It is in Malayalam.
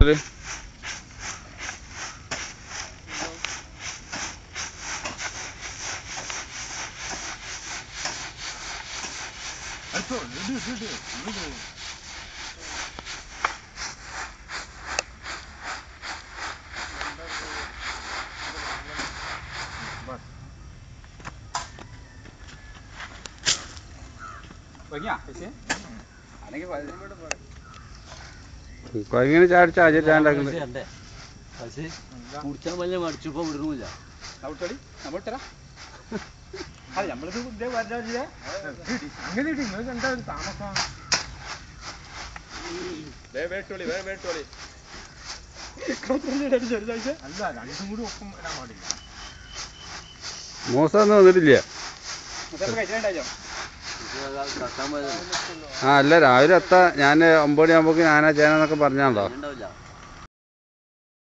കൂടുതൽ? കൊയങ്ങനെ ചാടിച്ചാ ഉണ്ടാക്കുന്നത് കുടിച്ചാൽ വലിയ മടിച്ചപ്പോ വിടുന്നില്ല. മോശമൊന്നും വന്നിട്ടില്ല. ആ അല്ല രാവിലെ എത്താ. ഞാൻ 9 മണിയാകുമ്പോഴേക്കും ഞാനാ ചേനാന്നൊക്കെ പറഞ്ഞാണല്ലോ.